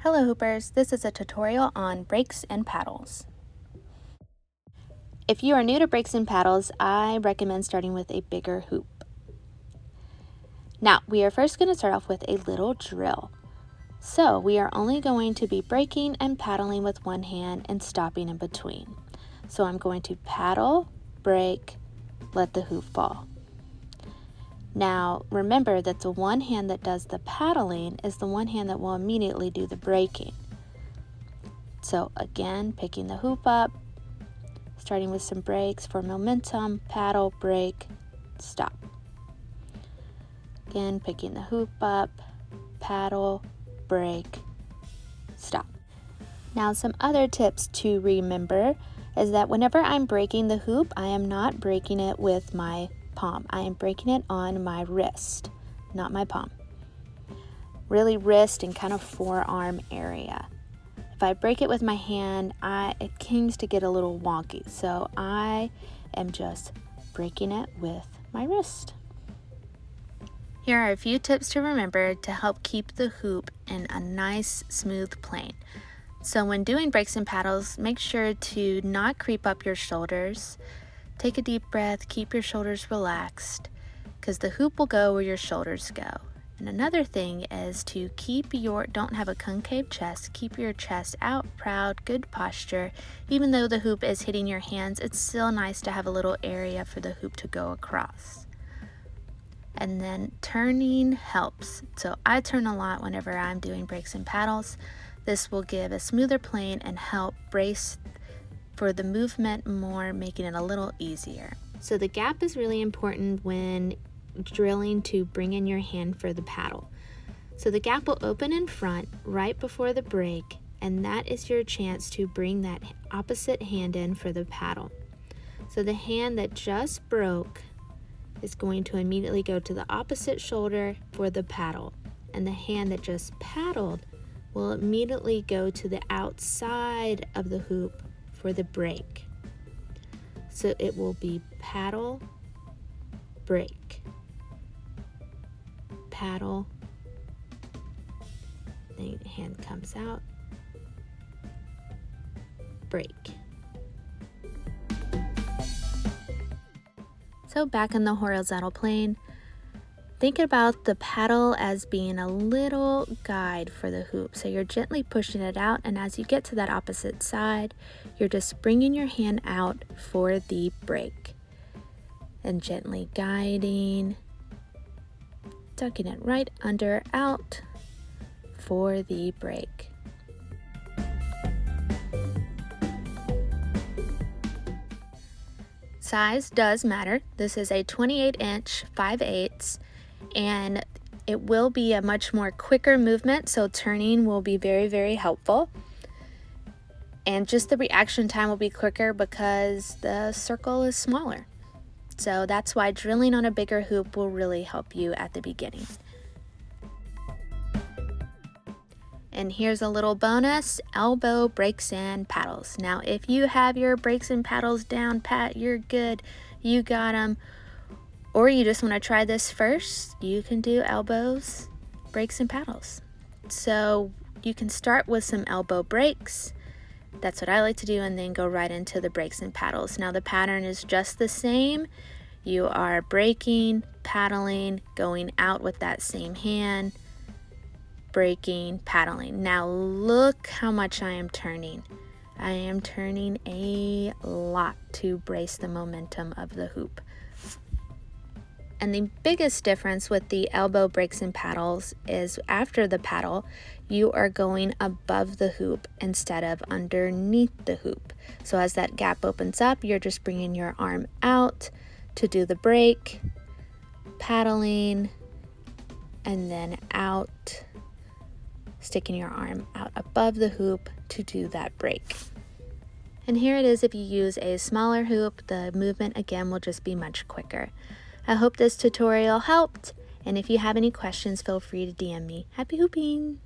Hello Hoopers, this is a tutorial on brakes and paddles. If you are new to brakes and paddles, I recommend starting with a bigger hoop. Now, we are first going to start off with a little drill. So, we are only going to be braking and paddling with one hand and stopping in between. So, I'm going to paddle, brake, let the hoop fall. Now, remember that the one hand that does the paddling is the one hand that will immediately do the braking. So again, picking the hoop up, starting with some brakes for momentum, paddle, brake, stop. Again, picking the hoop up, paddle, brake, stop. Now, some other tips to remember is that whenever I'm braking the hoop, I am not braking it with my palm. I am braking it on my wrist, not my palm. Really wrist and kind of forearm area. If I brake it with my hand, it seems to get a little wonky. So I am just braking it with my wrist. Here are a few tips to remember to help keep the hoop in a nice, smooth plane. So when doing brakes and paddles, make sure to not creep up your shoulders. Take a deep breath, keep your shoulders relaxed, because the hoop will go where your shoulders go. And another thing is to don't have a concave chest, keep your chest out, proud, good posture. Even though the hoop is hitting your hands, it's still nice to have a little area for the hoop to go across. And then turning helps. So I turn a lot whenever I'm doing brakes and paddles. This will give a smoother plane and help brace for the movement more, making it a little easier. So the gap is really important when drilling to bring in your hand for the paddle. So the gap will open in front right before the brake, and that is your chance to bring that opposite hand in for the paddle. So the hand that just broke is going to immediately go to the opposite shoulder for the paddle, and the hand that just paddled will immediately go to the outside of the hoop for the brake. So it will be paddle, brake, paddle, then the hand comes out, brake. So back in the horizontal plane, think about the paddle as being a little guide for the hoop. So you're gently pushing it out, and as you get to that opposite side, you're just bringing your hand out for the brake and gently guiding, tucking it right under out for the brake. Size does matter. This is a 28-inch 5/8, and it will be a much more quicker movement, so turning will be very, very helpful. And just the reaction time will be quicker because the circle is smaller. So that's why drilling on a bigger hoop will really help you at the beginning. And here's a little bonus: elbow, brakes, and paddles. Now, if you have your brakes and paddles down pat, you're good, you got them. Or you just want to try this first, you can do elbows, brakes, and paddles. So you can start with some elbow brakes. That's what I like to do, and then go right into the brakes and paddles. Now the pattern is just the same. You are braking, paddling, going out with that same hand, braking, paddling. Now look how much I am turning. I am turning a lot to brace the momentum of the hoop. And the biggest difference with the elbow, brakes, and paddles is after the paddle, you are going above the hoop instead of underneath the hoop. So as that gap opens up, you're just bringing your arm out to do the brake, paddling, and then out, sticking your arm out above the hoop to do that brake. And here it is if you use a smaller hoop, the movement again will just be much quicker. I hope this tutorial helped, and if you have any questions, feel free to DM me. Happy hooping!